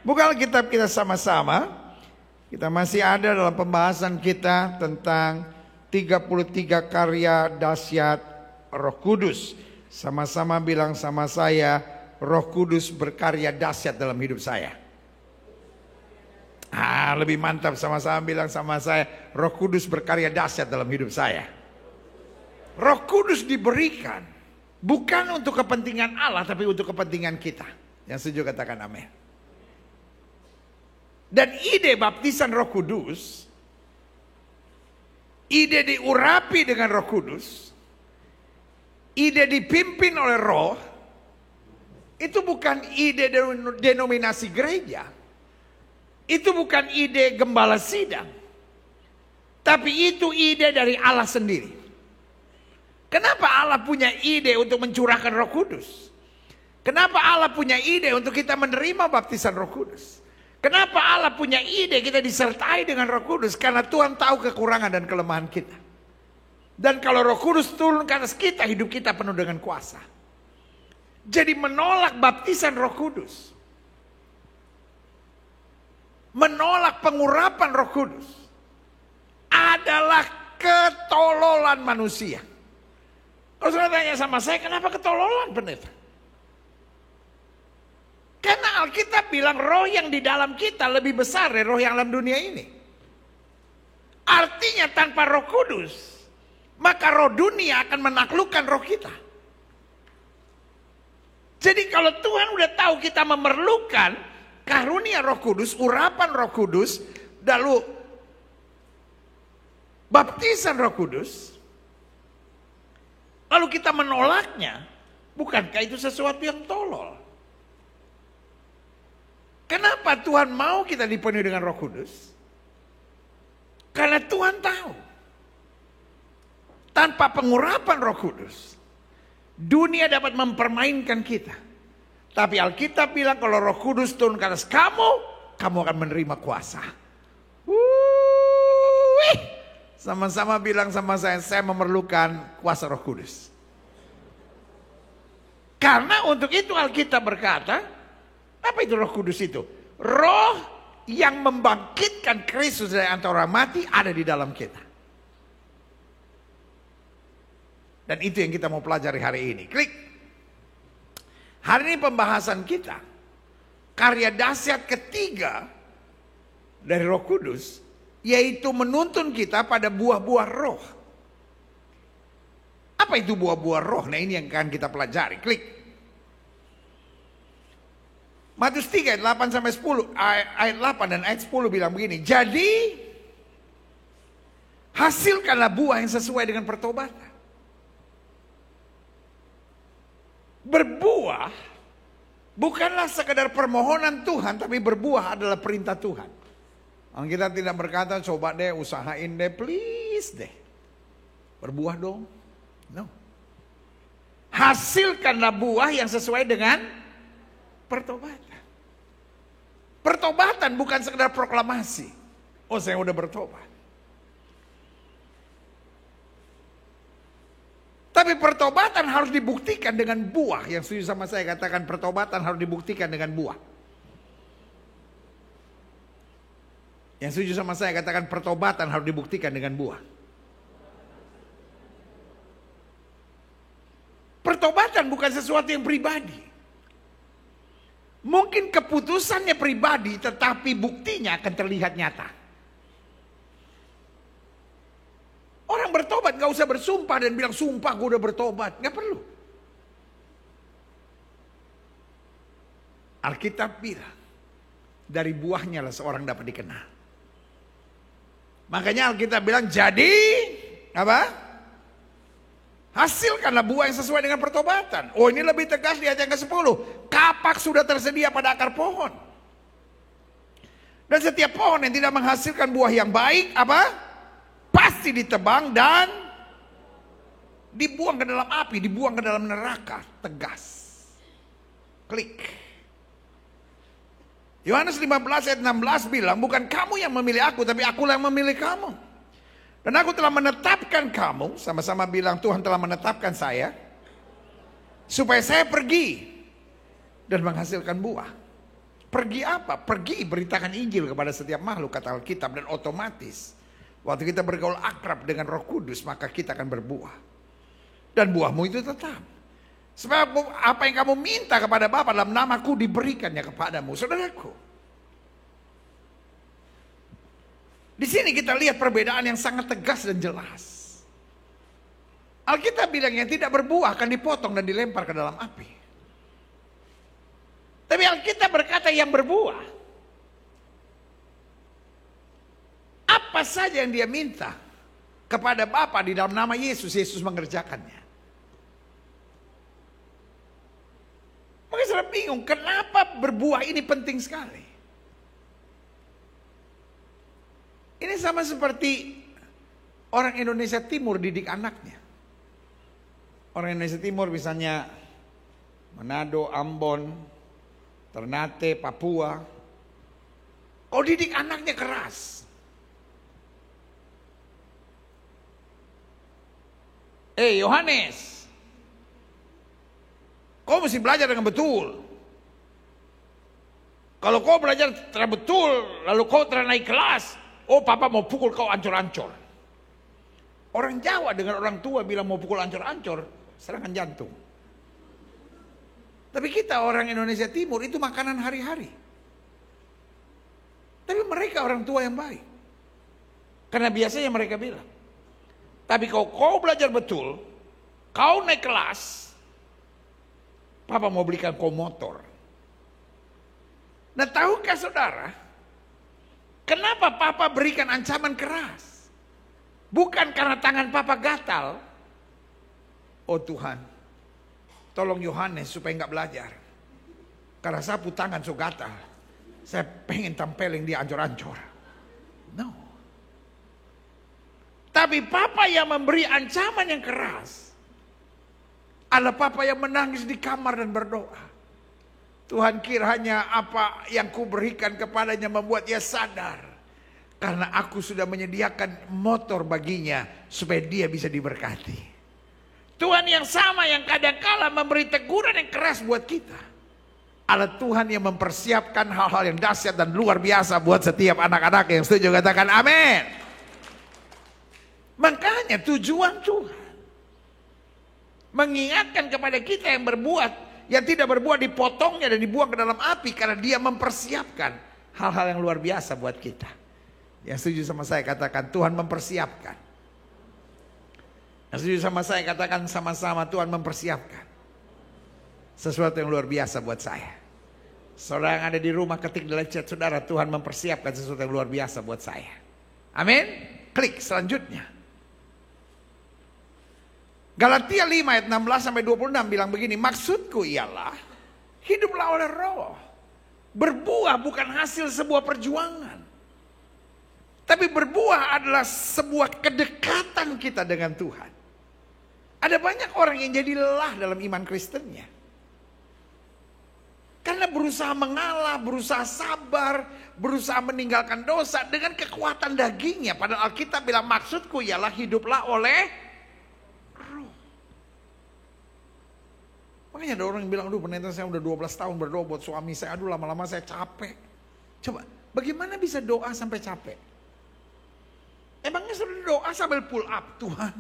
Buka Alkitab kita sama-sama. Kita masih ada dalam pembahasan kita tentang 33 karya dahsyat Roh Kudus. Sama-sama bilang sama saya, Roh Kudus berkarya dahsyat dalam hidup saya. Lebih mantap, sama-sama bilang sama saya, Roh Kudus berkarya dahsyat dalam hidup saya. Roh Kudus diberikan bukan untuk kepentingan Allah, tapi untuk kepentingan kita. Yang setuju katakan amin. Dan ide baptisan Roh Kudus, ide diurapi dengan Roh Kudus, ide dipimpin oleh Roh, itu bukan ide denominasi gereja. Itu bukan ide gembala sidang. Tapi itu ide dari Allah sendiri. Kenapa Allah punya ide untuk mencurahkan Roh Kudus? Kenapa Allah punya ide untuk kita menerima baptisan Roh Kudus? Kenapa Allah punya ide kita disertai dengan Roh Kudus? Karena Tuhan tahu kekurangan dan kelemahan kita. Dan kalau Roh Kudus turun ke atas kita, hidup kita penuh dengan kuasa. Jadi menolak baptisan Roh Kudus, menolak pengurapan Roh Kudus adalah ketololan manusia. Kalau saudara tanya sama saya, kenapa ketololan, pendeta? Karena Alkitab bilang roh yang di dalam kita lebih besar dari roh yang dalam dunia ini. Artinya tanpa Roh Kudus, maka roh dunia akan menaklukkan roh kita. Jadi kalau Tuhan udah tahu kita memerlukan karunia Roh Kudus, urapan Roh Kudus, lalu baptisan Roh Kudus, lalu kita menolaknya, bukankah itu sesuatu yang tolol? Kenapa Tuhan mau kita dipenuhi dengan Roh Kudus? Karena Tuhan tahu, tanpa pengurapan Roh Kudus, dunia dapat mempermainkan kita. Tapi Alkitab bilang kalau Roh Kudus turun ke atas kamu, kamu akan menerima kuasa. Sama-sama bilang sama saya memerlukan kuasa Roh Kudus. Karena untuk itu Alkitab berkata, apa itu Roh Kudus itu? Roh yang membangkitkan Kristus dari antara orang mati ada di dalam kita. Dan itu yang kita mau pelajari hari ini. Klik. Hari ini pembahasan kita, karya dahsyat ketiga dari Roh Kudus, yaitu menuntun kita pada buah-buah roh. Apa itu buah-buah roh? Nah ini yang akan kita pelajari. Klik. Matius 3 ayat 8 sampai 10, ayat 8 dan ayat 10 bilang begini. Jadi hasilkanlah buah yang sesuai dengan pertobatan. Berbuah bukanlah sekedar permohonan Tuhan, tapi berbuah adalah perintah Tuhan. Kita tidak berkata coba deh, usahain deh, please deh, berbuah dong. No. Hasilkanlah buah yang sesuai dengan pertobatan. Pertobatan bukan sekedar proklamasi. Oh, saya udah bertobat. Tapi pertobatan harus dibuktikan dengan buah. Yang setuju sama saya katakan pertobatan harus dibuktikan dengan buah. Yang setuju sama saya katakan pertobatan harus dibuktikan dengan buah. Pertobatan bukan sesuatu yang pribadi. Mungkin keputusannya pribadi, tetapi buktinya akan terlihat nyata. Orang bertobat gak usah bersumpah dan bilang sumpah gue udah bertobat. Gak perlu. Alkitab bilang dari buahnya lah seorang dapat dikenal. Makanya Alkitab bilang jadi apa? Hasilkanlah buah yang sesuai dengan pertobatan. Oh, ini lebih tegas di ayat yang ke-10. Kapak sudah tersedia pada akar pohon. Dan setiap pohon yang tidak menghasilkan buah yang baik, apa? Pasti ditebang dan dibuang ke dalam api, dibuang ke dalam neraka. Tegas. Klik. Yohanes 15 ayat 16 bilang, bukan kamu yang memilih aku, tapi akulah yang memilih kamu. Dan aku telah menetapkan kamu, sama-sama bilang Tuhan telah menetapkan saya, supaya saya pergi dan menghasilkan buah. Pergi apa? Pergi beritakan Injil kepada setiap makhluk, kata Alkitab. Dan otomatis waktu kita bergaul akrab dengan Roh Kudus, maka kita akan berbuah. Dan buahmu itu tetap. Sebab apa yang kamu minta kepada Bapa dalam namaku diberikannya kepadamu, saudaraku. Di sini kita lihat perbedaan yang sangat tegas dan jelas. Alkitab bilang yang tidak berbuah akan dipotong dan dilempar ke dalam api. Tapi Alkitab berkata yang berbuah, apa saja yang dia minta kepada Bapa di dalam nama Yesus, Yesus mengerjakannya. Maka saya bingung, kenapa berbuah ini penting sekali. Ini sama seperti orang Indonesia Timur didik anaknya. Orang Indonesia Timur misalnya Manado, Ambon, Ternate, Papua. Kau didik anaknya keras. Yohanes, kau mesti belajar dengan betul. Kalau kau belajar tidak betul, lalu kau naik kelas, papa mau pukul kau ancur-ancur. Orang Jawa dengan orang tua bilang mau pukul ancur-ancur, serangan jantung. Tapi kita orang Indonesia Timur itu makanan hari-hari. Tapi mereka orang tua yang baik. Karena biasanya mereka bilang, tapi kalau kau belajar betul, kau naik kelas, papa mau belikan kau motor. Nah, tahukah saudara, kenapa papa berikan ancaman keras? Bukan karena tangan papa gatal. Oh Tuhan, tolong Yohanes supaya nggak belajar. Karena sapu tangan so gatal. Saya pengen tempelin dia ancur-ancur. No. Tapi papa yang memberi ancaman yang keras adalah papa yang menangis di kamar dan berdoa. Tuhan, kiranya apa yang kuberikan kepadanya membuat dia sadar. Karena aku sudah menyediakan motor baginya supaya dia bisa diberkati. Tuhan yang sama yang kadang-kala memberi teguran yang keras buat kita adalah Tuhan yang mempersiapkan hal-hal yang dahsyat dan luar biasa buat setiap anak-anak yang setuju katakan amin. Makanya tujuan Tuhan mengingatkan kepada kita yang berbuat, yang tidak berbuat dipotongnya dan dibuang ke dalam api karena dia mempersiapkan hal-hal yang luar biasa buat kita. Yang setuju sama saya katakan Tuhan mempersiapkan. Yang setuju sama saya katakan sama-sama Tuhan mempersiapkan sesuatu yang luar biasa buat saya. Saudara yang ada di rumah ketik dalam chat saudara, Tuhan mempersiapkan sesuatu yang luar biasa buat saya. Amin. Klik selanjutnya. Galatia 5 ayat 16 sampai 26 bilang begini, maksudku ialah hiduplah oleh Roh. Berbuah bukan hasil sebuah perjuangan, tapi berbuah adalah sebuah kedekatan kita dengan Tuhan. Ada banyak orang yang jadi lelah dalam iman Kristennya karena berusaha mengalah, berusaha sabar, berusaha meninggalkan dosa dengan kekuatan dagingnya. Padahal Alkitab bilang maksudku ialah hiduplah oleh Roh. Makanya ada orang yang bilang, aduh pendeta saya udah 12 tahun berdoa buat suami saya, aduh lama-lama saya capek. Coba, bagaimana bisa doa sampai capek? Emangnya sudah doa sambil pull up, Tuhan,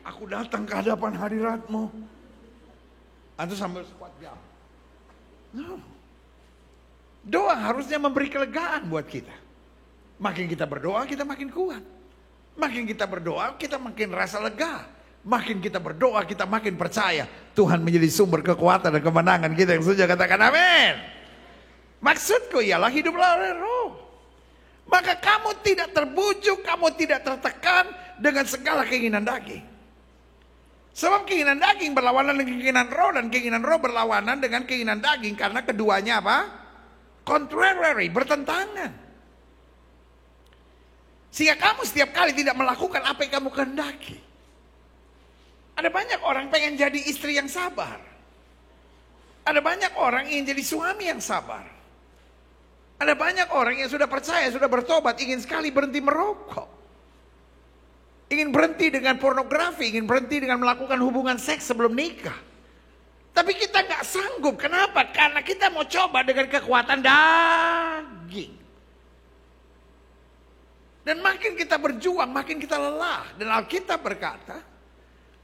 aku datang ke hadapan hadirat-Mu. Atau sambil squat jam. No. Doa harusnya memberi kelegaan buat kita. Makin kita berdoa, kita makin kuat. Makin kita berdoa, kita makin rasa lega. Makin kita berdoa, kita makin percaya Tuhan menjadi sumber kekuatan dan kemenangan kita. Yang sudah katakan amin. Maksudku ialah hiduplah oleh Roh. Maka kamu tidak terbujuk, kamu tidak tertekan dengan segala keinginan daging. Sebab keinginan daging berlawanan dengan keinginan roh, dan keinginan roh berlawanan dengan keinginan daging. Karena keduanya apa? Contrary, bertentangan. Sehingga kamu setiap kali tidak melakukan apa yang kamu kehendaki. Ada banyak orang pengen jadi istri yang sabar. Ada banyak orang ingin jadi suami yang sabar. Ada banyak orang yang sudah percaya, sudah bertobat, ingin sekali berhenti merokok. Ingin berhenti dengan pornografi, ingin berhenti dengan melakukan hubungan seks sebelum nikah. Tapi kita nggak sanggup. Kenapa? Karena kita mau coba dengan kekuatan daging. Dan makin kita berjuang, makin kita lelah. Dan Alkitab berkata,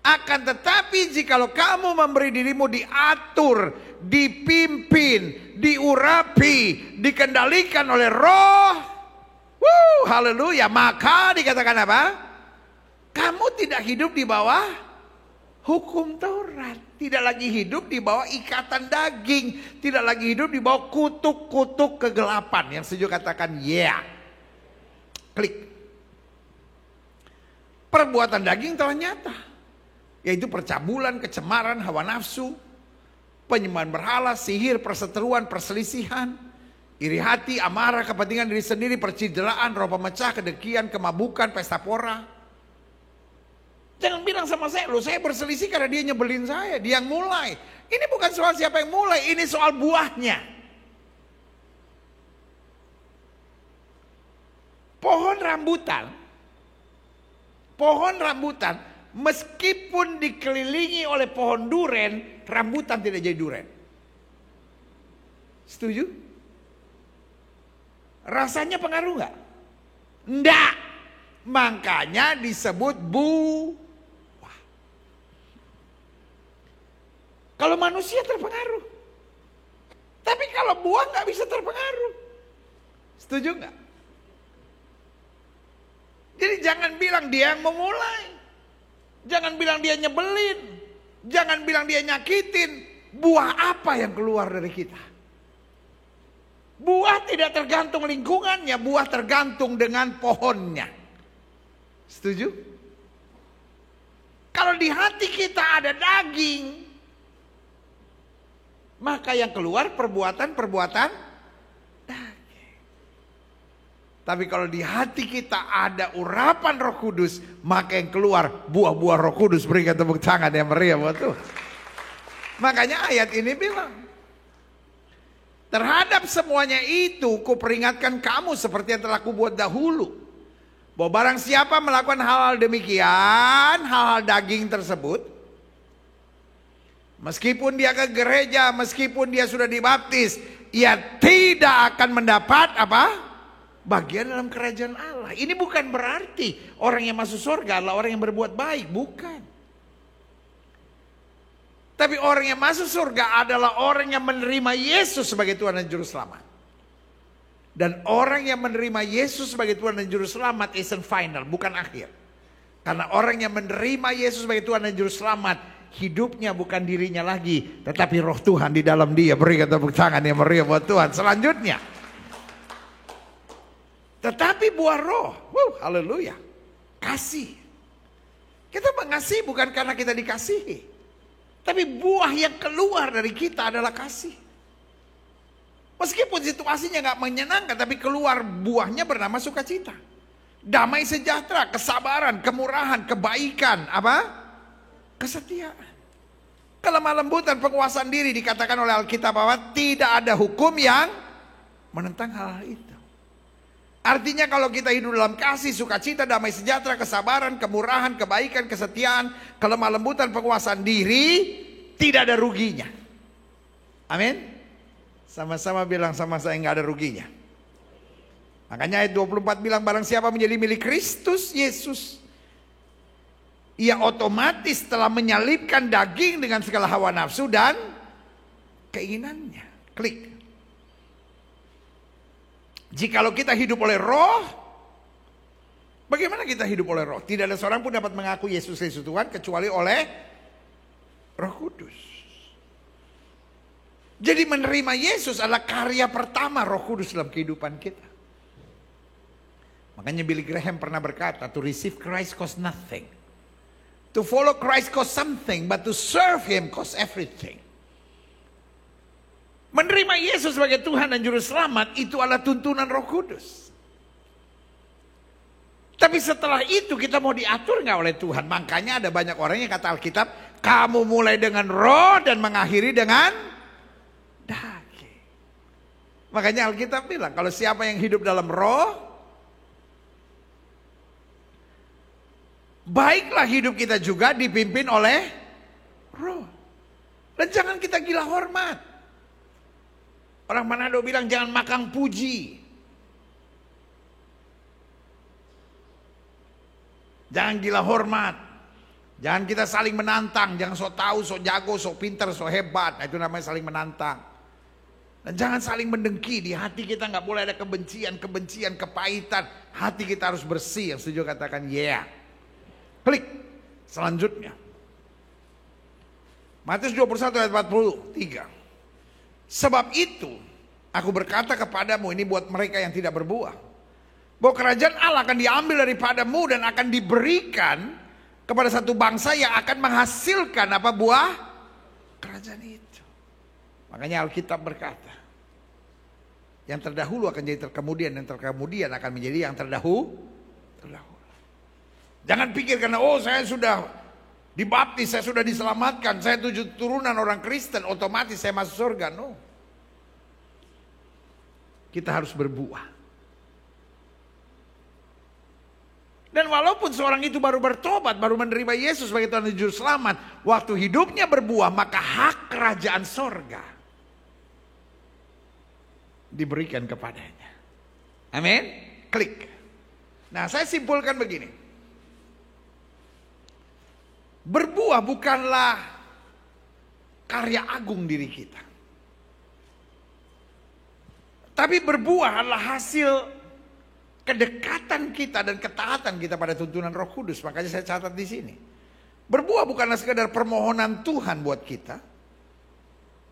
akan tetapi jikalau kamu memberi dirimu diatur, dipimpin, diurapi, dikendalikan oleh Roh, haleluya, maka dikatakan apa? Kamu tidak hidup di bawah hukum Taurat, tidak lagi hidup di bawah ikatan daging, tidak lagi hidup di bawah kutuk-kutuk kegelapan. Yang setuju katakan yeah. Klik. Perbuatan daging telah nyata, yaitu percabulan, kecemaran, hawa nafsu, penyembahan berhala, sihir, perseteruan, perselisihan, iri hati, amarah, kepentingan diri sendiri, percideraan, roh pemecah, kedengkian, kemabukan, pesta pora. Jangan bilang sama saya, loh saya berselisih karena dia nyebelin saya, dia yang mulai. Ini bukan soal siapa yang mulai, ini soal buahnya. Pohon rambutan, meskipun dikelilingi oleh pohon duren, rambutan tidak jadi duren. Setuju? Rasanya pengaruh nggak? Enggak. Makanya disebut buah. Kalau manusia terpengaruh. Tapi kalau buah nggak bisa terpengaruh. Setuju nggak? Jadi jangan bilang dia yang memulai. Jangan bilang dia nyebelin. Jangan bilang dia nyakitin. Buah apa yang keluar dari kita? Buah tidak tergantung lingkungannya. Buah tergantung dengan pohonnya. Setuju? Kalau di hati kita ada daging, maka yang keluar perbuatan-perbuatan. Tapi kalau di hati kita ada urapan Roh Kudus, maka yang keluar buah-buah Roh Kudus. Berikan tepuk tangan yang meriah buat Tuhan. Makanya ayat ini bilang, terhadap semuanya itu kuperingatkan kamu seperti yang telah kubuat dahulu, bahwa barang siapa melakukan hal-hal demikian, hal-hal daging tersebut, meskipun dia ke gereja, meskipun dia sudah dibaptis, ia tidak akan mendapat apa? Bagian dalam kerajaan Allah. Ini bukan berarti orang yang masuk surga adalah orang yang berbuat baik, bukan. Tapi orang yang masuk surga adalah orang yang menerima Yesus sebagai Tuhan dan Juru Selamat. Dan orang yang menerima Yesus sebagai Tuhan dan Juru Selamat isn't final, bukan akhir. Karena orang yang menerima Yesus sebagai Tuhan dan Juru Selamat, hidupnya bukan dirinya lagi, tetapi Roh Tuhan di dalam dia. Berikan tepuk tangan yang meriah buat Tuhan. Selanjutnya, tetapi buah roh, haleluya, kasih. Kita mengasihi bukan karena kita dikasihi, tapi buah yang keluar dari kita adalah kasih. Meskipun situasinya gak menyenangkan, tapi keluar buahnya bernama sukacita, damai sejahtera, kesabaran, kemurahan, kebaikan, apa? Kesetiaan, kelemah lembutan, penguasaan diri. Dikatakan oleh Alkitab bahwa tidak ada hukum yang menentang hal itu. Artinya kalau kita hidup dalam kasih, sukacita, damai sejahtera, kesabaran, kemurahan, kebaikan, kesetiaan, kelemah lembutan, penguasaan diri, tidak ada ruginya. Amin. Sama-sama bilang sama saya, nggak ada ruginya. Makanya ayat 24 bilang, barang siapa menjadi milik Kristus Yesus, ia otomatis telah menyalibkan daging dengan segala hawa nafsu dan keinginannya. Klik. Jikalau kita hidup oleh roh, bagaimana kita hidup oleh roh? Tidak ada seorang pun dapat mengaku Yesus Kristus Tuhan kecuali oleh Roh Kudus. Jadi menerima Yesus adalah karya pertama Roh Kudus dalam kehidupan kita. Makanya Billy Graham pernah berkata, to receive Christ costs nothing. To follow Christ costs something, but to serve Him costs everything. Menerima Yesus sebagai Tuhan dan Juru Selamat itu adalah tuntunan Roh Kudus. Tapi setelah itu kita mau diatur nggak oleh Tuhan? Makanya ada banyak orang yang kata Alkitab, kamu mulai dengan roh dan mengakhiri dengan daging. Makanya Alkitab bilang, kalau siapa yang hidup dalam roh, baiklah hidup kita juga dipimpin oleh roh. Dan jangan kita gila hormat. Orang Manado bilang jangan makang puji. Jangan gila hormat. Jangan kita saling menantang. Jangan sok tahu, sok jago, sok pintar, sok hebat. Nah, itu namanya saling menantang. Dan jangan saling mendengki. Di hati kita nggak boleh ada kebencian, kepahitan. Hati kita harus bersih. Yang setuju katakan yeah. Klik. Selanjutnya. Matius 21 ayat 43. Sebab itu aku berkata kepadamu, ini buat mereka yang tidak berbuah, bahwa kerajaan Allah akan diambil daripadamu dan akan diberikan kepada satu bangsa yang akan menghasilkan apa buah kerajaan itu. Makanya Alkitab berkata, yang terdahulu akan jadi terkemudian, dan terkemudian akan menjadi yang terdahulu. Jangan pikir karena saya sudah dibaptis, saya sudah diselamatkan, saya turunan orang Kristen, otomatis saya masuk surga. No. Kita harus berbuah. Dan walaupun seorang itu baru bertobat, baru menerima Yesus sebagai Tuhan dan Juru Selamat, waktu hidupnya berbuah, maka hak kerajaan sorga diberikan kepadanya. Amin. Klik. Nah, saya simpulkan begini. Berbuah bukanlah karya agung diri kita. Tapi berbuah adalah hasil kedekatan kita dan ketaatan kita pada tuntunan Roh Kudus. Makanya saya catat di sini. Berbuah bukanlah sekedar permohonan Tuhan buat kita.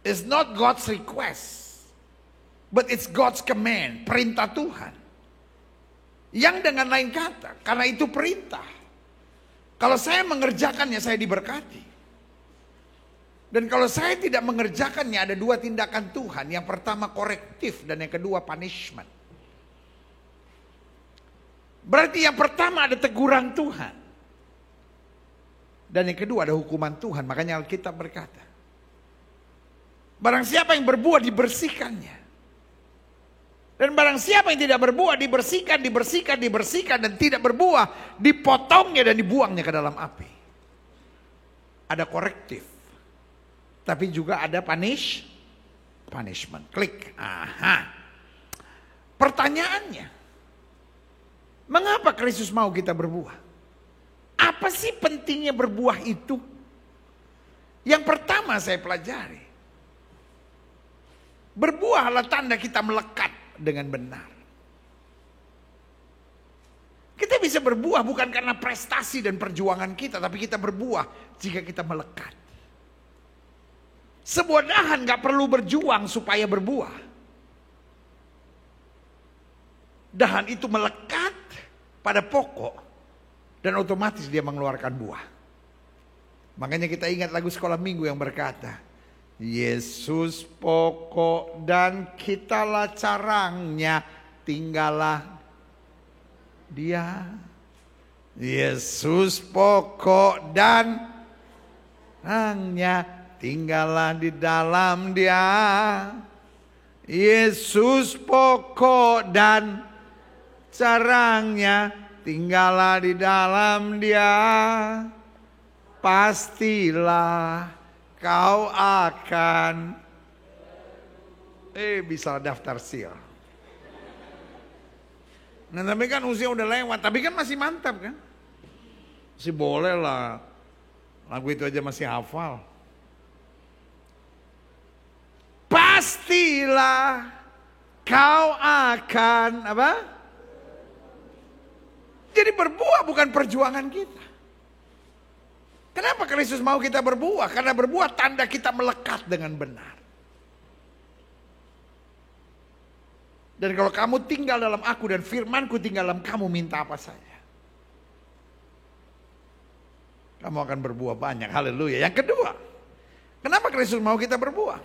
It's not God's request, but it's God's command, perintah Tuhan. Yang dengan lain kata, karena itu perintah. Kalau saya mengerjakannya, saya diberkati. Dan kalau saya tidak mengerjakannya, ada dua tindakan Tuhan. Yang pertama korektif dan yang kedua punishment. Berarti yang pertama ada teguran Tuhan. Dan yang kedua ada hukuman Tuhan. Makanya Alkitab berkata, barang siapa yang berbuah dibersihkannya. Dan barang siapa yang tidak berbuah dibersihkan dan tidak berbuah dipotongnya dan dibuangnya ke dalam api. Ada korektif. Tapi juga ada punishment. Klik. Aha. Pertanyaannya, mengapa Kristus mau kita berbuah? Apa sih pentingnya berbuah itu? Yang pertama saya pelajari, berbuah adalah tanda kita melekat dengan benar. Kita bisa berbuah bukan karena prestasi dan perjuangan kita, tapi kita berbuah jika kita melekat. Sebuah dahan gak perlu berjuang supaya berbuah. Dahan itu melekat pada pokok dan otomatis dia mengeluarkan buah. Makanya kita ingat lagu sekolah minggu yang berkata, Yesus pokok dan kitalah carangnya, tinggallah dia. Yesus pokok dan carangnya, tinggallah di dalam dia. Yesus pokok dan carangnya, tinggallah di dalam dia. Pastilah kau akan bisa daftar sil. Nah, tapi kan usia udah lewat, tapi kan masih mantap kan? Masih boleh lah. Lagu itu aja masih hafal. Pastilah kau akan apa? Jadi berbuah bukan perjuangan kita. Kenapa Kristus mau kita berbuah? Karena berbuah tanda kita melekat dengan benar. Dan kalau kamu tinggal dalam aku dan firmanku tinggal dalam kamu, minta apa saja, kamu akan berbuah banyak. Haleluya. Yang kedua, kenapa Kristus mau kita berbuah?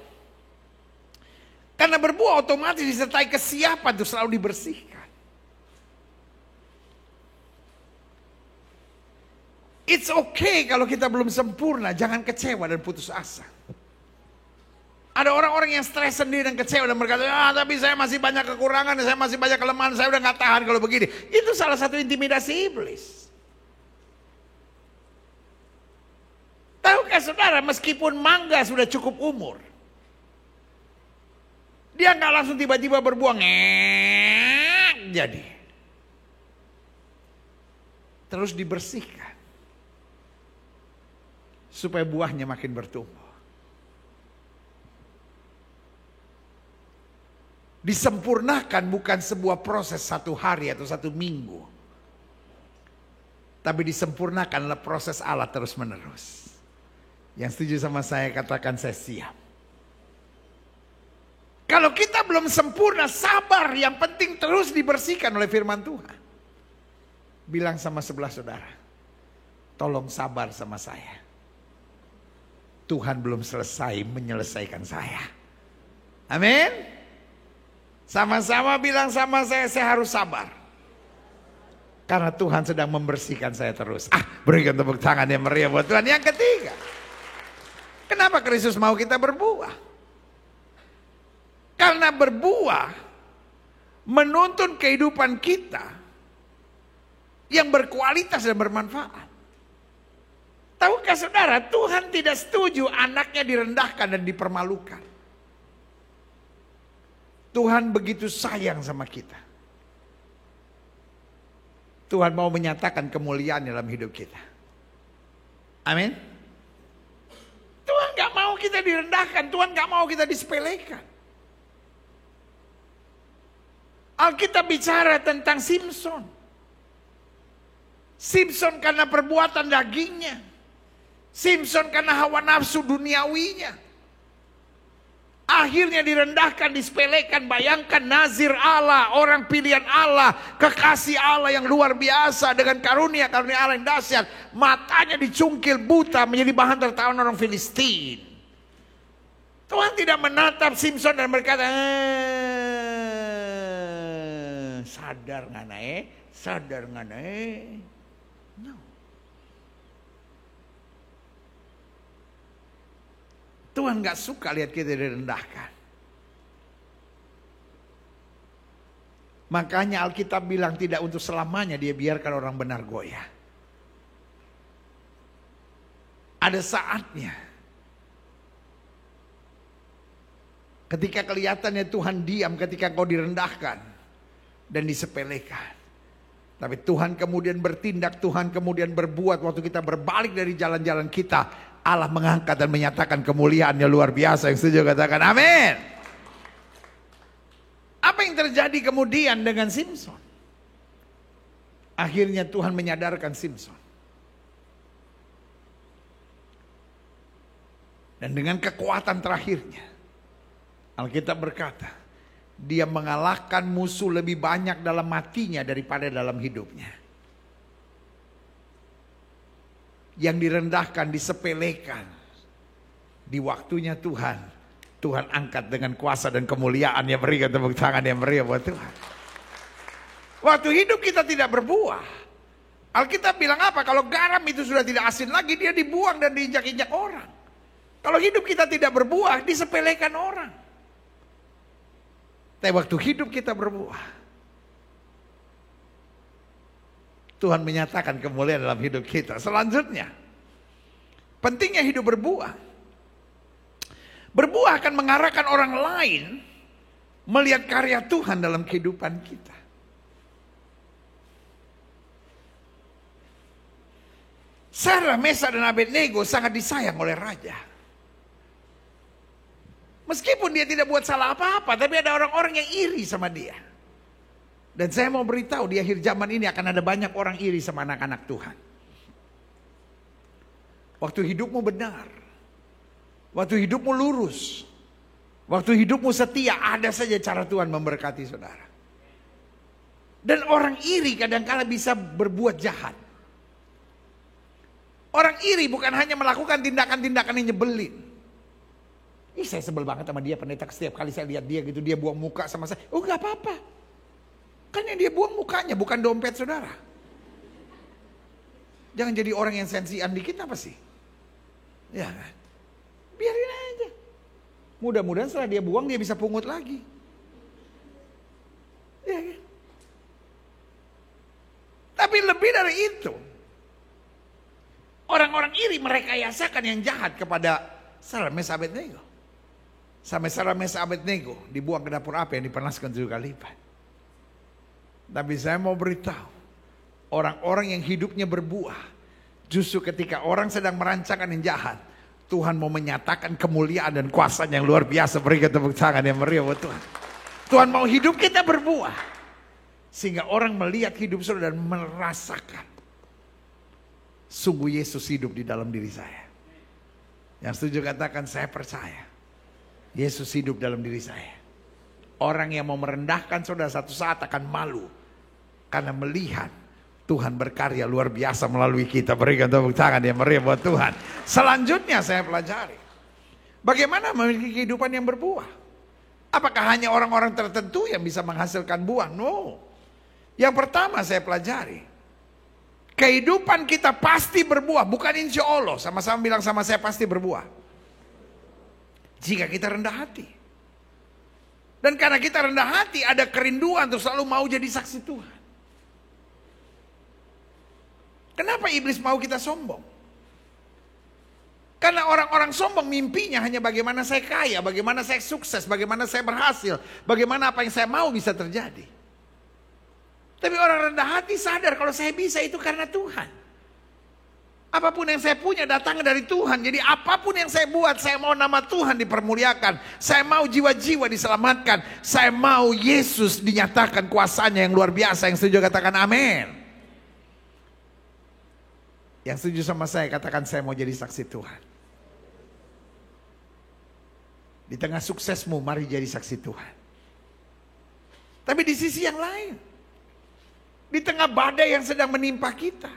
Karena berbuah otomatis disertai kesiapan untuk selalu dibersihkan. It's okay kalau kita belum sempurna, jangan kecewa dan putus asa. Ada orang-orang yang stres sendiri dan kecewa dan berkata, tapi saya masih banyak kekurangan, saya masih banyak kelemahan, saya udah gak tahan kalau begini. Itu salah satu intimidasi iblis. Tahukah saudara, meskipun mangga sudah cukup umur, dia nggak langsung tiba-tiba berbuah jadi. Terus dibersihkan supaya buahnya makin bertumbuh. Disempurnakan bukan sebuah proses 1 hari atau 1 minggu, tapi disempurnakan adalah proses Allah terus menerus. Yang setuju sama saya katakan saya siap. Kalau kita belum sempurna, sabar, yang penting terus dibersihkan oleh firman Tuhan. Bilang sama sebelah saudara, tolong sabar sama saya. Tuhan belum selesai menyelesaikan saya. Amin. Sama-sama bilang sama saya harus sabar. Karena Tuhan sedang membersihkan saya terus. Berikan tepuk tangan yang meriah buat Tuhan. Yang ketiga, kenapa Kristus mau kita berbuah? Karena berbuah menuntun kehidupan kita yang berkualitas dan bermanfaat. Tahukah saudara, Tuhan tidak setuju anaknya direndahkan dan dipermalukan. Tuhan begitu sayang sama kita. Tuhan mau menyatakan kemuliaan dalam hidup kita. Amin. Tuhan gak mau kita direndahkan, Tuhan gak mau kita disepelekan. Alkitab bicara tentang Simson. Simson karena perbuatan dagingnya. Simson karena hawa nafsu duniawinya. Akhirnya direndahkan, disepelekan. Bayangkan nazir Allah, orang pilihan Allah, kekasih Allah yang luar biasa dengan karunia Allah yang dahsyat. Matanya dicungkil buta menjadi bahan tertawan orang Filistin. Tuhan tidak menatap Simson dan berkata, sadar nggak naik, sadar nggak naik. No. Tuhan nggak suka lihat kita direndahkan. Makanya Alkitab bilang tidak untuk selamanya dia biarkan orang benar goyah. Ada saatnya ketika kelihatannya Tuhan diam ketika kau direndahkan dan disepelekan. Tapi Tuhan kemudian bertindak, Tuhan kemudian berbuat. Waktu kita berbalik dari jalan-jalan kita, Allah mengangkat dan menyatakan kemuliaannya luar biasa. Yang setuju katakan amin. Apa yang terjadi kemudian dengan Simson? Akhirnya Tuhan menyadarkan Simson. Dan dengan kekuatan terakhirnya, Alkitab berkata, dia mengalahkan musuh lebih banyak dalam matinya daripada dalam hidupnya. Yang direndahkan, disepelekan. Di waktunya Tuhan angkat dengan kuasa dan kemuliaan. Yang berikan tepuk tangan yang meriah buat Tuhan. Waktu hidup kita tidak berbuah. Alkitab bilang apa? Kalau garam itu sudah tidak asin lagi, dia dibuang dan diinjak-injak orang. Kalau hidup kita tidak berbuah, disepelekan orang. Tapi waktu hidup kita berbuah, Tuhan menyatakan kemuliaan dalam hidup kita. Selanjutnya, pentingnya hidup berbuah. Berbuah akan mengarahkan orang lain melihat karya Tuhan dalam kehidupan kita. Sarah, Meshach dan Abednego sangat disayang oleh raja. Meskipun dia tidak buat salah apa-apa, tapi ada orang-orang yang iri sama dia. Dan saya mau beritahu di akhir zaman ini akan ada banyak orang iri sama anak-anak Tuhan. Waktu hidupmu benar, waktu hidupmu lurus, waktu hidupmu setia, ada saja cara Tuhan memberkati saudara. Dan orang iri kadang-kala bisa berbuat jahat. Orang iri bukan hanya melakukan tindakan-tindakan yang nyebelin. Saya sebel banget sama dia, pendeta, setiap kali saya lihat dia gitu, dia buang muka sama saya. Oh gak apa-apa. Kan yang dia buang mukanya, bukan dompet saudara. Jangan jadi orang yang sensian dikit apa sih? Ya kan? Biarin aja. Mudah-mudahan setelah dia buang dia bisa pungut lagi. Ya kan? Tapi lebih dari itu, Orang-orang iri merekayasakan yang jahat kepada Sadrak, Mesak, Abednego. Sampai Sadrak, Mesak, Abednego dibuang ke dapur api yang dipanaskan 7 kali lipat. Tapi saya mau beritahu, orang-orang yang hidupnya berbuah, justru ketika orang sedang merancangkan yang jahat, Tuhan mau menyatakan kemuliaan dan kuasanya yang luar biasa. Berikan tepuk tangan yang meriah buat Tuhan. Tuhan mau hidup kita berbuah, sehingga orang melihat hidup saudara dan merasakan, sungguh Yesus hidup di dalam diri saya. Yang setuju katakan, saya percaya Yesus hidup dalam diri saya. Orang yang mau merendahkan saudara satu saat akan malu, karena melihat Tuhan berkarya luar biasa melalui kita. Berikan tepuk tangan yang meriah buat Tuhan. Selanjutnya saya pelajari, bagaimana memiliki kehidupan yang berbuah. Apakah hanya orang-orang tertentu yang bisa menghasilkan buah? No. Yang pertama saya pelajari, kehidupan kita pasti berbuah. Bukan insya Allah. Sama-sama bilang sama saya, pasti berbuah. Jika kita rendah hati. Dan karena kita rendah hati, ada kerinduan untuk selalu mau jadi saksi Tuhan. Kenapa iblis mau kita sombong? Karena orang-orang sombong mimpinya hanya bagaimana saya kaya, bagaimana saya sukses, bagaimana saya berhasil, bagaimana apa yang saya mau bisa terjadi. Tapi orang rendah hati sadar kalau saya bisa itu karena Tuhan. Apapun yang saya punya datangnya dari Tuhan. Jadi apapun yang saya buat, saya mau nama Tuhan dipermuliakan. Saya mau jiwa-jiwa diselamatkan. Saya mau Yesus dinyatakan kuasanya yang luar biasa. Yang setuju katakan amin. Yang setuju sama saya katakan, saya mau jadi saksi Tuhan. Di tengah suksesmu mari jadi saksi Tuhan. Tapi di sisi yang lain, di tengah badai yang sedang menimpa kita,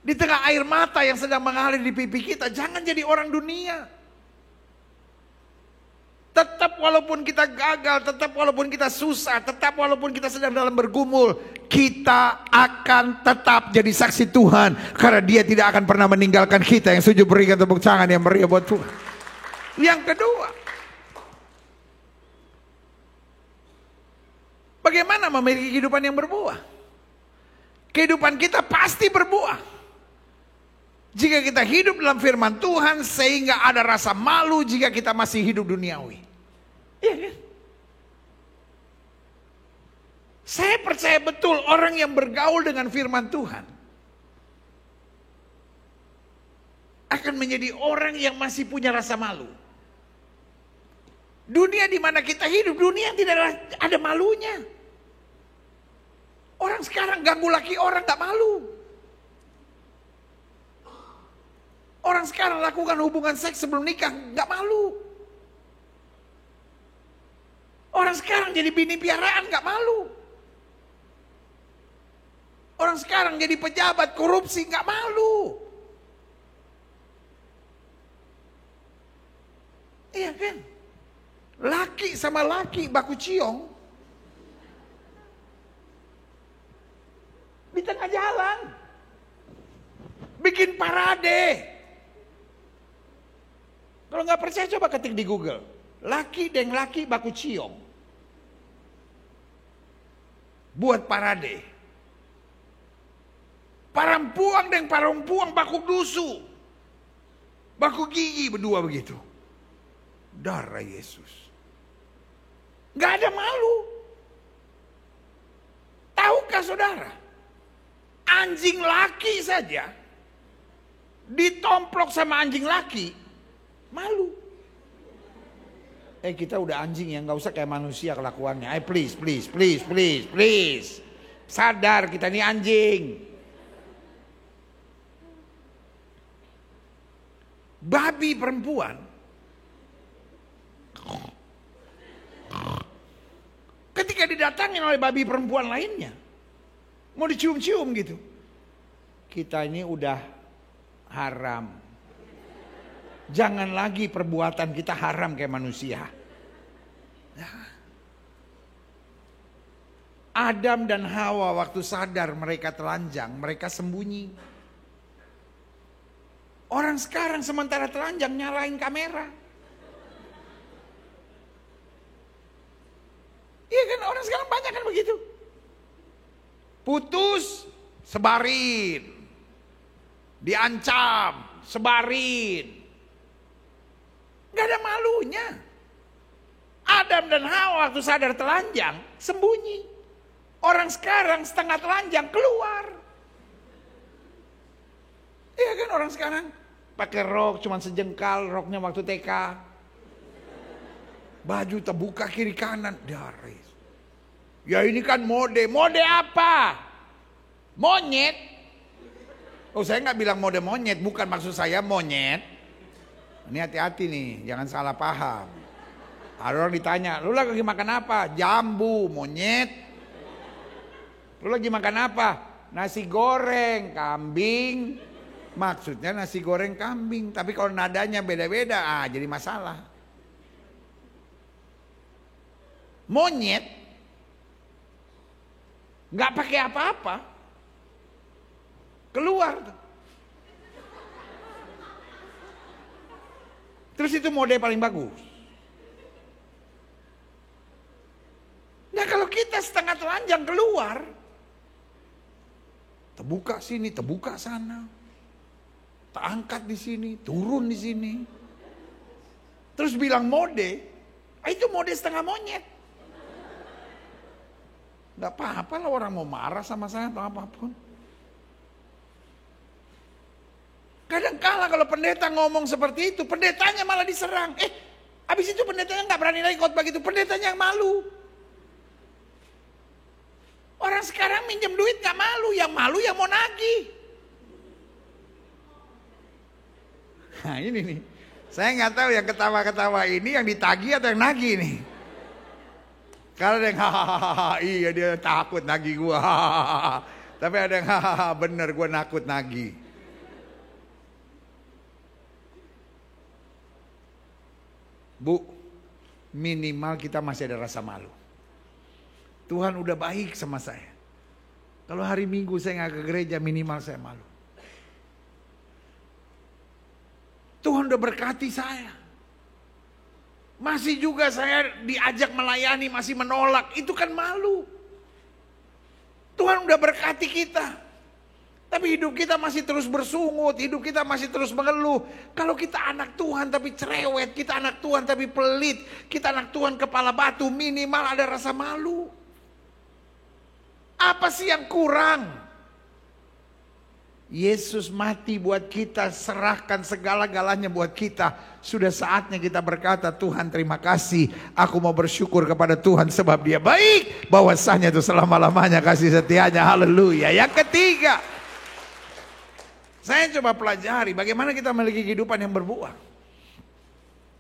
di tengah air mata yang sedang mengalir di pipi kita, jangan jadi orang dunia. Tetap walaupun kita gagal, tetap walaupun kita susah, tetap walaupun kita sedang dalam bergumul, kita akan tetap jadi saksi Tuhan. Karena Dia tidak akan pernah meninggalkan kita. Yang setuju berikan tepuk tangan yang meriah buat Tuhan. Yang kedua, bagaimana memiliki kehidupan yang berbuah? Kehidupan kita pasti berbuah jika kita hidup dalam firman Tuhan, sehingga ada rasa malu jika kita masih hidup duniawi. Iya kan? Saya percaya betul orang yang bergaul dengan firman Tuhan akan menjadi orang yang masih punya rasa malu. Dunia di mana kita hidup, dunia yang tidak ada malunya. Orang sekarang ganggu laki orang gak malu. Orang sekarang lakukan hubungan seks sebelum nikah gak malu. Orang sekarang jadi bini piaraan gak malu. Orang sekarang jadi pejabat korupsi gak malu. Iya kan? Laki sama laki baku ciong di tengah jalan, bikin parade. Kalau nggak percaya coba ketik di Google, laki deng laki baku ciong, buat parade. Parampuang deng parampuang baku dusu, baku gigi berdua begitu. Darah Yesus. Gak ada malu. Tahukah saudara, anjing laki saja ditomplok sama anjing laki malu. Kita udah anjing ya, gak usah kayak manusia kelakuannya. Please. Sadar kita ini anjing. Babi perempuan ketika didatangin oleh babi perempuan lainnya, mau dicium-cium gitu, kita ini udah haram. Jangan lagi perbuatan kita haram kayak manusia. Adam dan Hawa waktu sadar mereka telanjang, mereka sembunyi. Orang sekarang sementara telanjang nyalain kamera. Iya kan, orang sekarang banyak kan begitu. Putus, sebarin. Diancam, sebarin. Gak ada malunya. Adam dan Hawa waktu sadar telanjang, sembunyi. Orang sekarang setengah telanjang keluar. Iya kan, orang sekarang pakai rok cuman sejengkal, roknya waktu TK. Baju terbuka kiri kanan, daris. Ya ini kan mode apa? Monyet. Oh, saya nggak bilang mode monyet, bukan maksud saya monyet. Ini hati-hati nih, jangan salah paham. Ada orang ditanya, lu lagi makan apa? Jambu, monyet. Lu lagi makan apa? Nasi goreng, kambing. Maksudnya nasi goreng kambing, tapi kalau nadanya beda-beda, jadi masalah. Monyet nggak pakai apa-apa, keluar. Terus itu mode paling bagus. Nah kalau kita setengah telanjang keluar, terbuka sini, terbuka sana, terangkat di sini, turun di sini, terus bilang mode, itu mode setengah monyet. Gak apa-apa lah orang mau marah sama saya atau apapun. Kadang-kala kalau pendeta ngomong seperti itu, pendetanya malah diserang. Habis itu pendetanya gak berani lagi khotbah gitu, pendetanya yang malu. Orang sekarang minjem duit gak malu, yang malu yang mau nagih. Nah ini nih, saya gak tahu yang ketawa-ketawa ini yang ditagih atau yang nagih nih. Kalau ada yang hahaha, iya dia takut nagih gua. Tapi ada yang hahaha, bener gua nakut nagih. Bu, minimal kita masih ada rasa malu. Tuhan udah baik sama saya. Kalau hari Minggu saya nggak ke gereja, minimal saya malu. Tuhan udah berkati saya. Masih juga saya diajak melayani, masih menolak. Itu kan malu. Tuhan udah berkati kita. Tapi hidup kita masih terus bersungut, hidup kita masih terus mengeluh. Kalau kita anak Tuhan tapi cerewet, kita anak Tuhan tapi pelit, kita anak Tuhan kepala batu, minimal ada rasa malu. Apa sih yang kurang? Yesus mati buat kita, serahkan segala-galanya buat kita. Sudah saatnya kita berkata, Tuhan terima kasih, aku mau bersyukur kepada Tuhan sebab dia baik, bahwasanya itu selama-lamanya kasih setianya. Haleluya. Yang ketiga, saya coba pelajari bagaimana kita memiliki kehidupan yang berbuah.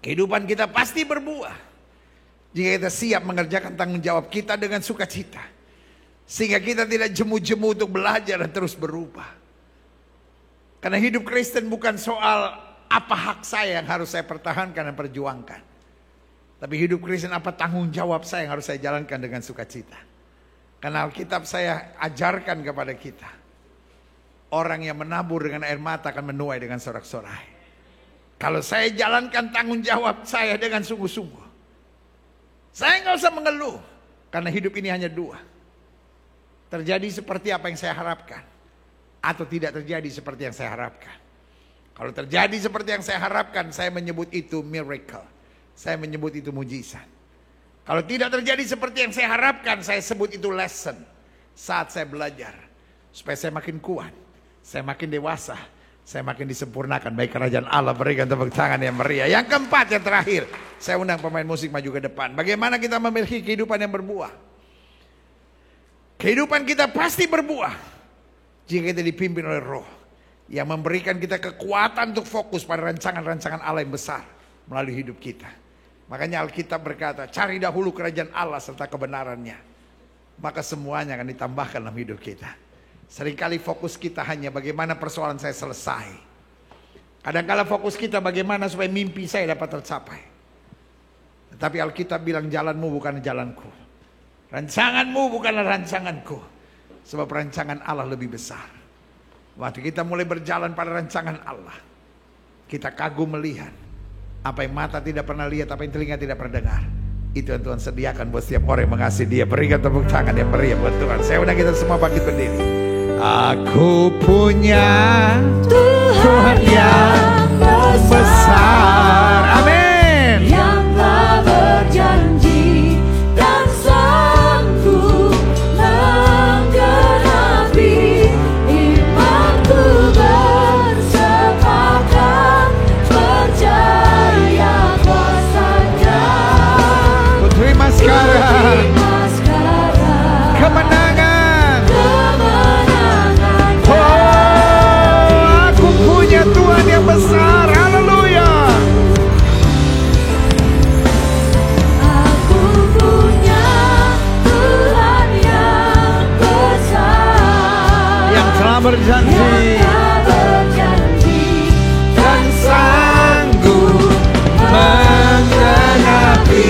Kehidupan kita pasti berbuah jika kita siap mengerjakan tanggung jawab kita dengan sukacita, sehingga kita tidak jemu-jemu untuk belajar dan terus berubah. Karena hidup Kristen bukan soal apa hak saya yang harus saya pertahankan dan perjuangkan. Tapi hidup Kristen apa tanggung jawab saya yang harus saya jalankan dengan sukacita. Karena Alkitab saya ajarkan kepada kita, orang yang menabur dengan air mata akan menuai dengan sorak-sorai. Kalau saya jalankan tanggung jawab saya dengan sungguh-sungguh, saya nggak usah mengeluh. Karena hidup ini hanya dua. Terjadi seperti apa yang saya harapkan, atau tidak terjadi seperti yang saya harapkan. Kalau terjadi seperti yang saya harapkan, saya menyebut itu miracle. Saya menyebut itu mujizat. Kalau tidak terjadi seperti yang saya harapkan, saya sebut itu lesson. Saat saya belajar, supaya saya makin kuat, saya makin dewasa, saya makin disempurnakan. Baik kerajaan Allah, berikan tepuk tangan yang meriah. Yang keempat, yang terakhir, saya undang pemain musik maju ke depan. Bagaimana kita memiliki kehidupan yang berbuah? Kehidupan kita pasti berbuah jika kita dipimpin oleh Roh yang memberikan kita kekuatan untuk fokus pada rancangan-rancangan Allah yang besar melalui hidup kita. Makanya Alkitab berkata, cari dahulu kerajaan Allah serta kebenarannya, maka semuanya akan ditambahkan dalam hidup kita. Seringkali fokus kita hanya bagaimana persoalan saya selesai. Kadang-kala fokus kita bagaimana supaya mimpi saya dapat tercapai. Tetapi Alkitab bilang jalanmu bukan jalanku, rancanganmu bukanlah rancanganku. Sebab rancangan Allah lebih besar. Waktu kita mulai berjalan pada rancangan Allah, kita kagum melihat apa yang mata tidak pernah lihat, apa yang telinga tidak pernah dengar. Itu yang Tuhan sediakan buat setiap orang yang mengasihi Dia. Berikan tepuk tangan yang meriah buat Tuhan. Saya undang kita semua bangkit berdiri. Aku punya Tuhan yang besar. Amin. Yang telah berjanji dan sanggup menggenapi. Imanku bersepakat percaya kuasanya. Ku terima sekarang kemenangan. Oh, aku punya Tuhan yang besar. Haleluya. Aku punya Tuhan yang besar, Yang telah berjanji dan sanggup menggenapi.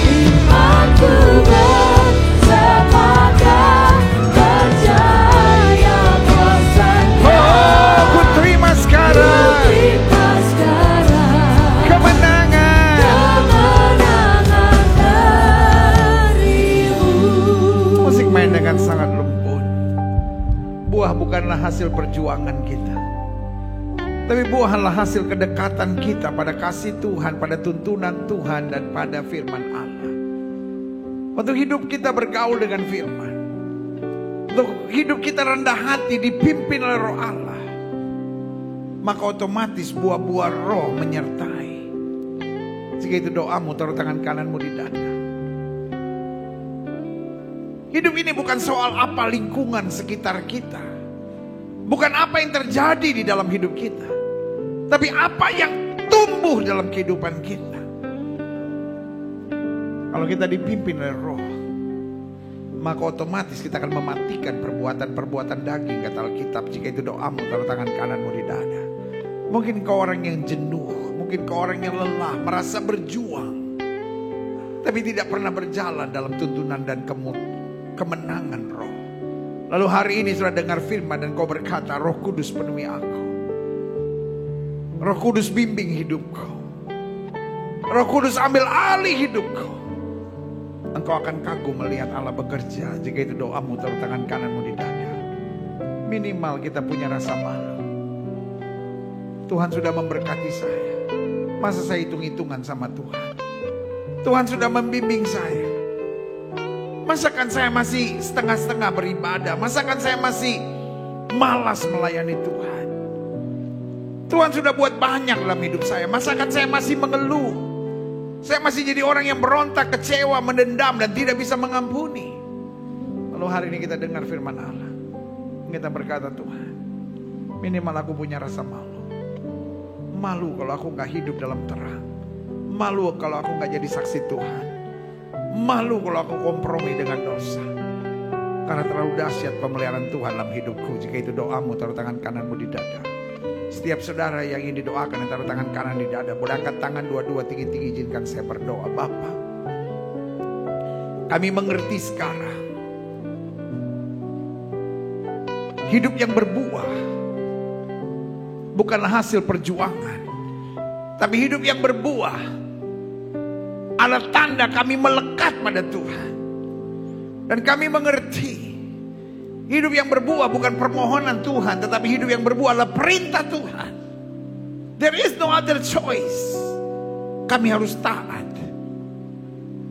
Imanku bersepakat percaya kuasanya. Oh, ku terima sekarang Terima sekarang kemenangan. kemenangan darimu. Musik main dengan sangat lembut. Buah bukanlah hasil perjuangan kita, tapi buahlah hasil kedekatan kita pada kasih Tuhan, pada tuntunan Tuhan, dan pada firman Allah. Waktu hidup kita bergaul dengan firman, untuk hidup kita rendah hati dipimpin oleh Roh Allah, maka otomatis buah-buah roh menyertai. Jika itu doamu, taruh tangan kananmu di dada. Hidup ini bukan soal apa lingkungan sekitar kita, bukan apa yang terjadi di dalam hidup kita, tapi apa yang tumbuh dalam kehidupan kita. Kalau kita dipimpin oleh Roh, maka otomatis kita akan mematikan perbuatan-perbuatan daging, kata Alkitab. Jika itu doamu, taruh tangan kananmu di dada. Mungkin kau orang yang jenuh, mungkin kau orang yang lelah, merasa berjuang, tapi tidak pernah berjalan dalam tuntunan dan kemenangan Roh. Lalu hari ini sudah dengar firman dan kau berkata, Roh Kudus penuhi aku. Roh Kudus bimbing hidupku. Roh Kudus ambil alih hidupku. Engkau akan kagum melihat Allah bekerja. Jika itu doamu, taruh tangan kananmu di dada. Minimal kita punya rasa malu. Tuhan sudah memberkati saya. Masa saya hitung-hitungan sama Tuhan? Tuhan sudah membimbing saya. Masakan saya masih setengah-setengah beribadah? Masakan saya masih malas melayani Tuhan? Tuhan sudah buat banyak dalam hidup saya. Masakan saya masih mengeluh? Saya masih jadi orang yang berontak, kecewa, mendendam, dan tidak bisa mengampuni. Lalu hari ini kita dengar firman Allah. Kita berkata, Tuhan, minimal aku punya rasa malu. Malu kalau aku gak hidup dalam terang. Malu kalau aku gak jadi saksi Tuhan. Malu kalau aku kompromi dengan dosa. Karena terlalu dahsyat pemeliharaan Tuhan dalam hidupku. Jika itu doamu, taruh tangan kananmu di dada. Setiap saudara yang ingin didoakan, yang taruh tangan kanan di dada, boleh angkat tangan dua-dua tinggi-tinggi. Izinkan saya berdoa. Bapa, kami mengerti sekarang, hidup yang berbuah bukanlah hasil perjuangan, tapi hidup yang berbuah adalah tanda kami melekat pada Tuhan. Dan kami mengerti, hidup yang berbuah bukan permohonan Tuhan, tetapi hidup yang berbuah adalah perintah Tuhan. There is no other choice. Kami harus taat.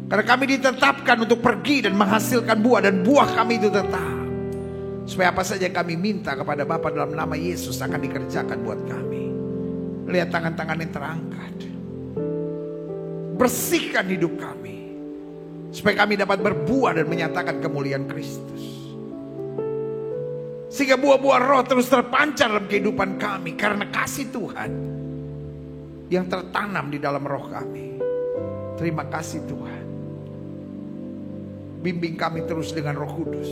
Karena kami ditetapkan untuk pergi dan menghasilkan buah, dan buah kami itu tetap. Supaya apa saja kami minta kepada Bapa dalam nama Yesus akan dikerjakan buat kami. Lihat tangan-tangan yang terangkat. Bersihkan hidup kami, supaya kami dapat berbuah dan menyatakan kemuliaan Kristus. Sehingga buah-buah roh terus terpancar dalam kehidupan kami karena kasih Tuhan yang tertanam di dalam roh kami. Terima kasih Tuhan. Bimbing kami terus dengan Roh Kudus.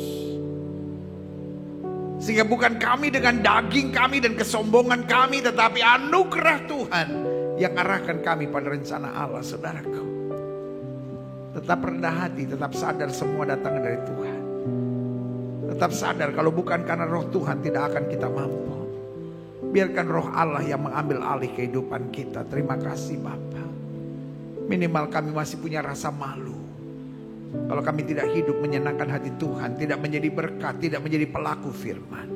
Sehingga bukan kami dengan daging kami dan kesombongan kami, tetapi anugerah Tuhan yang arahkan kami pada rencana Allah. Saudaraku, tetap rendah hati, tetap sadar semua datang dari Tuhan. Tetap sadar kalau bukan karena roh Tuhan tidak akan kita mampu. Biarkan roh Allah yang mengambil alih kehidupan kita. Terima kasih Bapa. Minimal kami masih punya rasa malu. Kalau kami tidak hidup menyenangkan hati Tuhan, tidak menjadi berkat, tidak menjadi pelaku firman.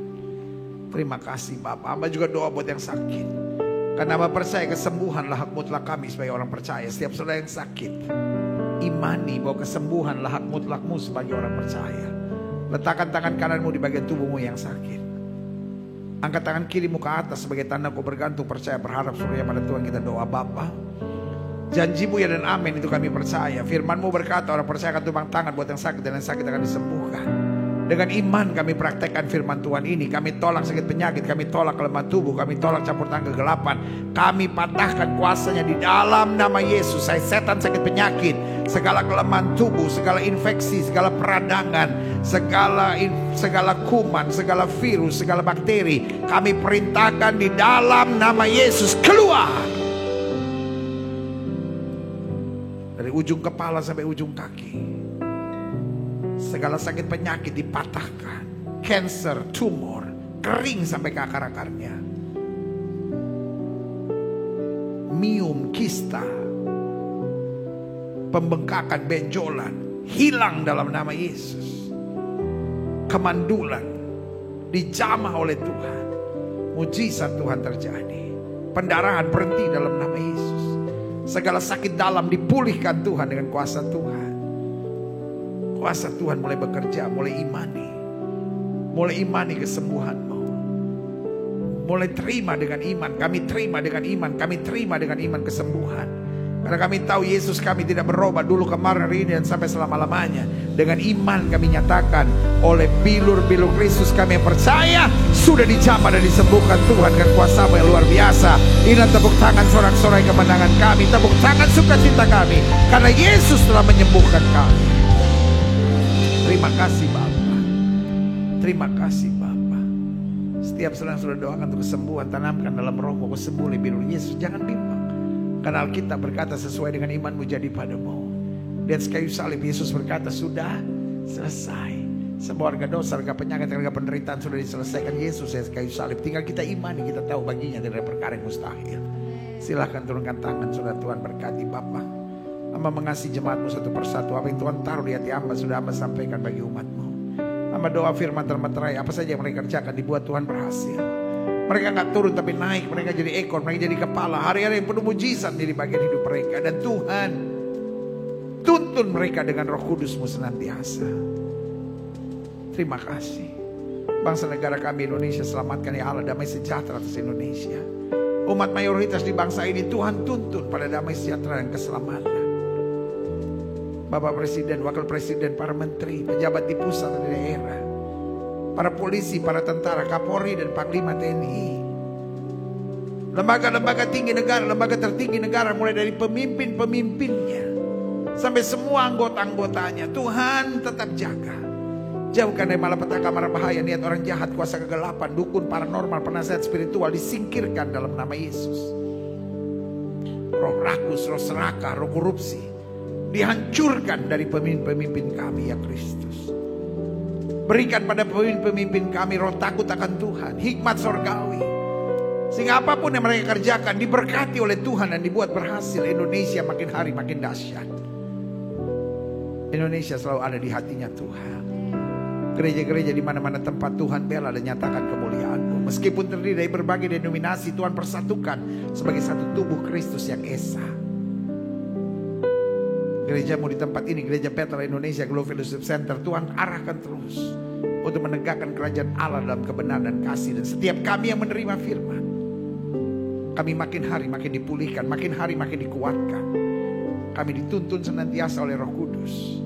Terima kasih Bapak. Hamba juga doa buat yang sakit. Karena hamba percaya kesembuhanlah hak mutlak kami sebagai orang percaya. Setiap saudara yang sakit, imani bahwa kesembuhanlah hak mutlakmu sebagai orang percaya. Letakkan tangan kananmu di bagian tubuhmu yang sakit. Angkat tangan kirimu ke atas sebagai tanda kau bergantung, percaya, berharap surya pada Tuhan. Kita doa. Bapa, janjimu ya dan amin itu kami percaya. Firmanmu berkata orang percaya akan tumpang tangan buat yang sakit dan yang sakit akan disembuhkan. Dengan iman kami praktekkan firman Tuhan ini. Kami tolak sakit penyakit, kami tolak kelemahan tubuh, kami tolak campur tangan kegelapan. Kami patahkan kuasanya di dalam nama Yesus. Saya setan sakit penyakit, segala kelemahan tubuh, segala infeksi, segala peradangan, segala kuman, segala virus, segala bakteri, kami perintahkan di dalam nama Yesus keluar. Dari ujung kepala sampai ujung kaki, segala sakit penyakit dipatahkan. Cancer, tumor, kering sampai ke akar-akarnya. Miom, kista, pembengkakan, benjolan hilang dalam nama Yesus. Kemandulan dijamah oleh Tuhan. Mujizat Tuhan terjadi. Pendarahan berhenti dalam nama Yesus. Segala sakit dalam dipulihkan Tuhan dengan kuasa Tuhan. Kuasa Tuhan mulai bekerja, mulai imani kesembuhanmu. Mulai terima dengan iman, kami terima dengan iman, kami terima dengan iman kesembuhan. Karena kami tahu Yesus kami tidak berubah dulu, kemarin, hari ini dan sampai selama-lamanya. Dengan iman kami nyatakan oleh bilur-bilur Kristus kami yang percaya sudah dijamah dan disembuhkan Tuhan dengan kuasa yang luar biasa. Ini tepuk tangan sorak-sorai kemenangan kami, tepuk tangan sukacita kami, karena Yesus telah menyembuhkan kami. Terima kasih Bapak. Terima kasih Bapak. Setiap sedang sudah doakan untuk kesembuhan, tanamkan dalam rohmu kesembuhan bilur Yesus. Jangan bimbang. Karena Alkitab berkata sesuai dengan imanmu jadi padamu. Dan kayu salib Yesus berkata sudah selesai. Semua harga dosa, harga penyakit, harga penderitaan sudah diselesaikan Yesus ya kayu salib. Tinggal kita imani, kita tahu baginya tidak ada perkara yang mustahil. Silahkan turunkan tangan, saudara. Tuhan berkati Bapak. Hamba mengasihi jemaatmu satu persatu. Apa yang Tuhan taruh di hati hamba sudah hamba sampaikan bagi umatmu. Hamba doa firman termeterai, apa saja yang mereka kerjakan dibuat Tuhan berhasil. Mereka gak turun tapi naik, mereka jadi ekor, mereka jadi kepala. Hari-hari yang penuh mujizat di bagian hidup mereka. Dan Tuhan tuntun mereka dengan Roh Kudus-Mu senantiasa. Terima kasih. Bangsa negara kami Indonesia, selamatkan ya Allah, damai sejahtera atas Indonesia. Umat mayoritas di bangsa ini Tuhan tuntun pada damai sejahtera dan keselamatan. Bapak Presiden, Wakil Presiden, para menteri, pejabat di pusat dan di daerah, para polisi, para tentara, Kapolri dan Panglima TNI, lembaga-lembaga tinggi negara, lembaga tertinggi negara, mulai dari pemimpin-pemimpinnya sampai semua anggota-anggotanya, Tuhan tetap jaga. Jauhkan dari malapetaka, mara bahaya, niat orang jahat, kuasa kegelapan, dukun, paranormal, penasihat spiritual disingkirkan dalam nama Yesus. Roh rakus, roh serakah, roh korupsi dihancurkan dari pemimpin-pemimpin kami ya Kristus. Berikan pada pemimpin-pemimpin kami roh takut akan Tuhan, hikmat sorgawi, sehingga apapun yang mereka kerjakan diberkati oleh Tuhan dan dibuat berhasil. Indonesia makin hari makin dahsyat. Indonesia selalu ada di hatinya Tuhan. Gereja-gereja di mana-mana tempat Tuhan bela dan nyatakan kemuliaan-Mu. Meskipun terdiri dari berbagai denominasi, Tuhan persatukan sebagai satu tubuh Kristus yang esa. Gerejamu di tempat ini, Gereja Petra Indonesia Global Fellowship Center, Tuhan arahkan terus untuk menegakkan kerajaan Allah dalam kebenaran dan kasih. Dan setiap kami yang menerima firman, kami makin hari makin dipulihkan, makin hari makin dikuatkan. Kami dituntun senantiasa oleh Roh Kudus,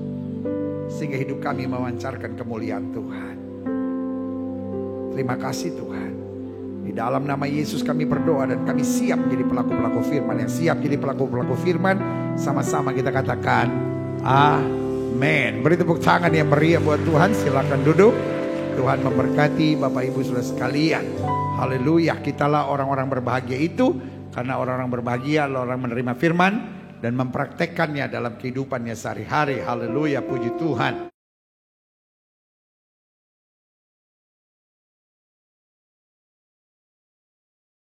sehingga hidup kami memancarkan kemuliaan Tuhan. Terima kasih Tuhan. Di dalam nama Yesus kami berdoa dan kami siap menjadi pelaku-pelaku firman. Yang siap jadi pelaku-pelaku firman, sama-sama kita katakan amin. Beri tepuk tangan yang meriah buat Tuhan. Silakan duduk. Tuhan memberkati Bapak Ibu Saudara sekalian. Haleluya. Kitalah orang-orang berbahagia itu, karena orang-orang berbahagia adalah orang menerima firman dan mempraktekkannya dalam kehidupannya sehari-hari. Haleluya, puji Tuhan.